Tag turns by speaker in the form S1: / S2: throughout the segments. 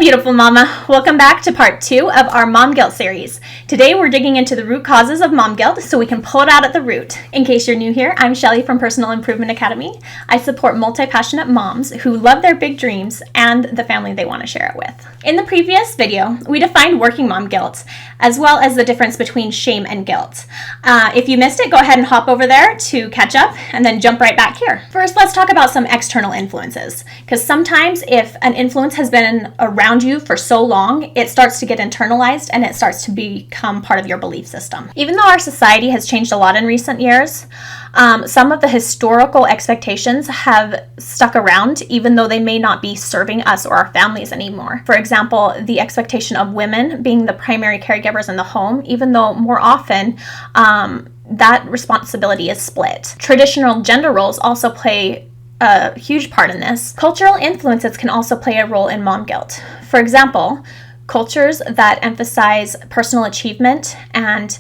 S1: beautiful mama. Welcome back to part 2 of our mom guilt series. Today we're digging into the root causes of mom guilt so we can pull it out at the root. In case you're new here, I'm Shelly from Personal Improvement Academy. I support multi-passionate moms who love their big dreams and the family they want to share it with. In the previous video, we defined working mom guilt as well as the difference between shame and guilt. If you missed it, go ahead and hop over there to catch up and then jump right back here. First, let's talk about some external influences, because sometimes if an influence has been around you for so long, it starts to get internalized and it starts to become part of your belief system. Even though our society has changed a lot in recent years, some of the historical expectations have stuck around, even though they may not be serving us or our families anymore. For example, the expectation of women being the primary caregivers in the home, even though more often that responsibility is split. Traditional gender roles also play a huge part in this. Cultural influences can also play a role in mom guilt. For example, cultures that emphasize personal achievement and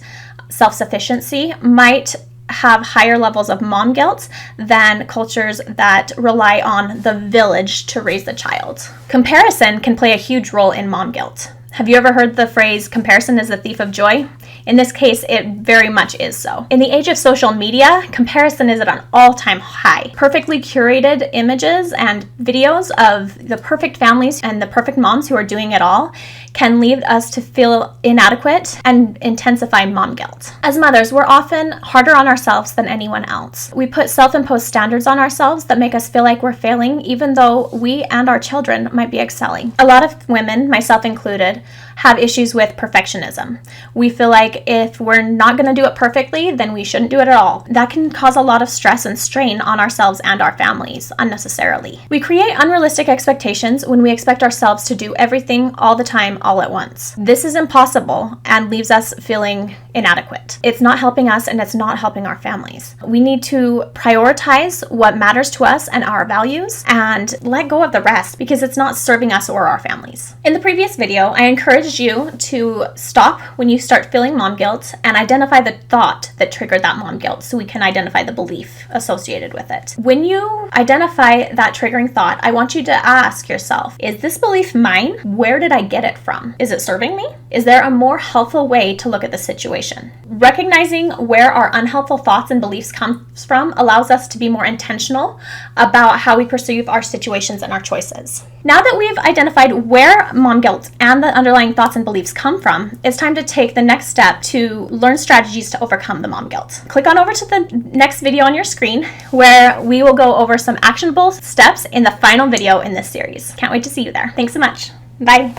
S1: self-sufficiency might have higher levels of mom guilt than cultures that rely on the village to raise the child. Comparison can play a huge role in mom guilt. Have you ever heard the phrase, comparison is the thief of joy? In this case, it very much is so. In the age of social media, comparison is at an all-time high. Perfectly curated images and videos of the perfect families and the perfect moms who are doing it all can lead us to feel inadequate and intensify mom guilt. As mothers, we're often harder on ourselves than anyone else. We put self-imposed standards on ourselves that make us feel like we're failing, even though we and our children might be excelling. A lot of women, myself included, have issues with perfectionism. We feel like if we're not going to do it perfectly, then we shouldn't do it at all. That can cause a lot of stress and strain on ourselves and our families unnecessarily. We create unrealistic expectations when we expect ourselves to do everything all the time, all at once. This is impossible and leaves us feeling inadequate. It's not helping us and it's not helping our families. We need to prioritize what matters to us and our values and let go of the rest because it's not serving us or our families. In the previous video, I encouraged you to stop when you start feeling mom guilt and identify the thought that triggered that mom guilt so we can identify the belief associated with it. When you identify that triggering thought, I want you to ask yourself, is this belief mine? Where did I get it from? Is it serving me? Is there a more helpful way to look at the situation? Recognizing where our unhelpful thoughts and beliefs come from allows us to be more intentional about how we perceive our situations and our choices. Now that we've identified where mom guilt and the underlying thoughts and beliefs come from, it's time to take the next step to learn strategies to overcome the mom guilt. Click on over to the next video on your screen where we will go over some actionable steps in the final video in this series. Can't wait to see you there. Thanks so much. Bye.